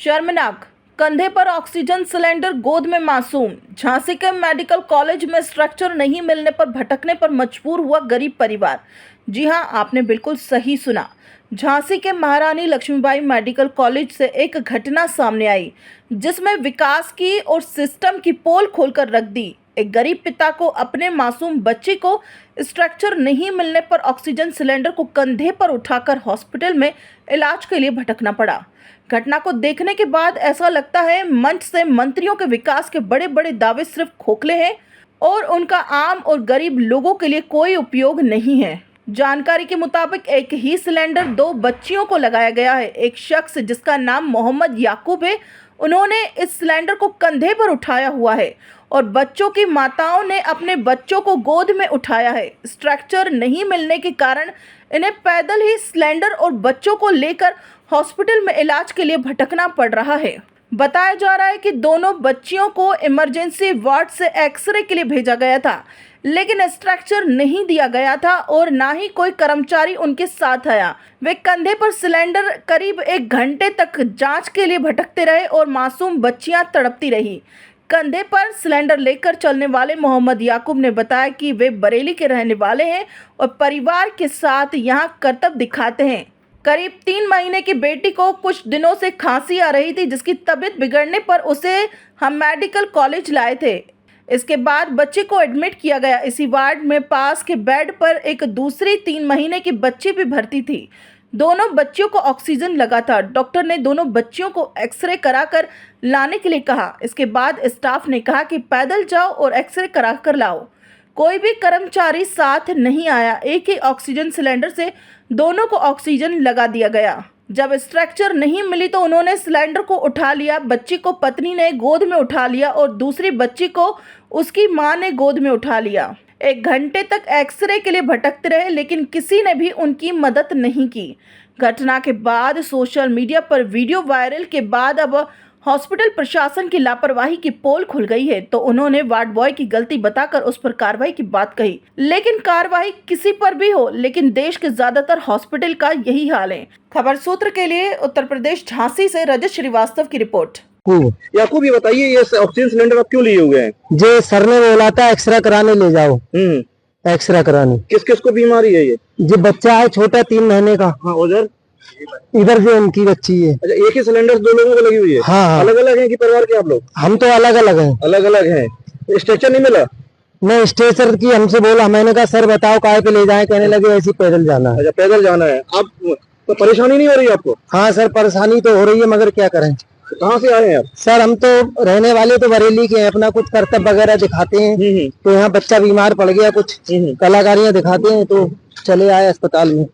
शर्मनाक, कंधे पर ऑक्सीजन सिलेंडर, गोद में मासूम। झांसी के मेडिकल कॉलेज में स्ट्रक्चर नहीं मिलने पर भटकने पर मजबूर हुआ गरीब परिवार। जी हां, आपने बिल्कुल सही सुना। झांसी के महारानी लक्ष्मीबाई मेडिकल कॉलेज से एक घटना सामने आई जिसमें विकास की और सिस्टम की पोल खोलकर रख दी। एक गरीब पिता को अपने मासूम बच्चे को स्ट्रक्चर नहीं मिलने पर ऑक्सीजन सिलेंडर को कंधे पर उठाकर हॉस्पिटल में इलाज के लिए भटकना पड़ा। घटना को देखने के बाद ऐसा लगता है मंच से मंत्रियों के विकास के बड़े बड़े दावे सिर्फ खोखले हैं और उनका आम और गरीब लोगों के लिए कोई उपयोग नहीं है। जानकारी के मुताबिक एक ही सिलेंडर 2 बच्चियों को लगाया गया है। एक शख्स जिसका नाम मोहम्मद याकूब है, उन्होंने इस सिलेंडर को कंधे पर उठाया हुआ है और बच्चों की माताओं ने अपने बच्चों को गोद में उठाया है। स्ट्रक्चर नहीं मिलने के कारण इन्हें पैदल ही सिलेंडर और बच्चों को लेकर हॉस्पिटल में इलाज के लिए भटकना पड़ रहा है। बताया जा रहा है कि दोनों बच्चियों को इमरजेंसी वार्ड से एक्सरे के लिए भेजा गया था, लेकिन स्ट्रक्चर नहीं दिया गया था और ना ही कोई कर्मचारी उनके साथ आया। वे कंधे पर सिलेंडर करीब 1 घंटे तक जांच के लिए भटकते रहे और मासूम बच्चियां तड़पती रही। कंधे पर सिलेंडर लेकर चलने वाले मोहम्मद याकूब ने बताया कि वे बरेली के रहने वाले हैं और परिवार के साथ यहां करतब दिखाते हैं। करीब 3 महीने की बेटी को कुछ दिनों से खांसी आ रही थी, जिसकी तबीयत बिगड़ने पर उसे हम मेडिकल कॉलेज लाए थे। इसके बाद बच्चे को एडमिट किया गया। इसी वार्ड में पास के बेड पर एक दूसरी 3 महीने की बच्ची भी भर्ती थी। दोनों बच्चियों को ऑक्सीजन लगा था। डॉक्टर ने दोनों बच्चियों को एक्सरे कराकर लाने के लिए कहा। इसके बाद स्टाफ ने कहा कि पैदल जाओ और एक्सरे कराकर लाओ। कोई भी कर्मचारी साथ नहीं आया। एक ही ऑक्सीजन सिलेंडर से दोनों को ऑक्सीजन लगा दिया गया। जब स्ट्रक्चर नहीं मिली तो उन्होंने सिलेंडर को उठा लिया। बच्ची को पत्नी ने गोद में उठा लिया और दूसरी बच्ची को उसकी मां ने गोद में उठा लिया। 1 घंटे तक एक्सरे के लिए भटकते रहे, लेकिन किसी ने भी उनकी मदद नहीं की। घटना के बाद सोशल मीडिया पर वीडियो वायरल के बाद अब हॉस्पिटल प्रशासन की लापरवाही की पोल खुल गई है, तो उन्होंने वार्ड बॉय की गलती बताकर उस पर कार्रवाई की बात कही। लेकिन कार्रवाई किसी पर भी हो, लेकिन देश के ज्यादातर हॉस्पिटल का यही हाल है। खबर सूत्र के लिए उत्तर प्रदेश झांसी से रजत श्रीवास्तव की रिपोर्ट। याकूब, ये बताइए, ये ऑक्सीजन सिलेंडर आप क्यों लिए हुए हैं? जे सर ने बोला था एक्सरे कराने ले जाओ। एक्सरे कराने। किस किस को बीमारी है ये? जो बच्चा है छोटा 3 महीने का। हाँ, उधर इधर जो उनकी बच्ची है। अच्छा, एक ही सिलेंडर 2 लोगों को लगी हुई है? हाँ। अलग अलग हैं कि परिवार के आप लोग? हम तो अलग अलग हैं। अलग अलग हैं। स्ट्रेचर नहीं मिला? नहीं, स्ट्रेचर की हमसे बोला, मैंने कहा सर बताओ काहे पे ले जाए, कहने लगे ऐसे पैदल जाना है। अच्छा, पैदल जाना है। आप तो परेशानी नहीं हो रही आपको? हाँ सर, परेशानी तो हो रही है, मगर क्या करें। कहाँ से आए हैं आप? सर हम तो रहने वाले तो बरेली के हैं, अपना कुछ करतब वगैरह दिखाते हैं। तो यहाँ बच्चा बीमार पड़ गया, कुछ कलाकारियाँ दिखाते हैं, तो चले आए अस्पताल में।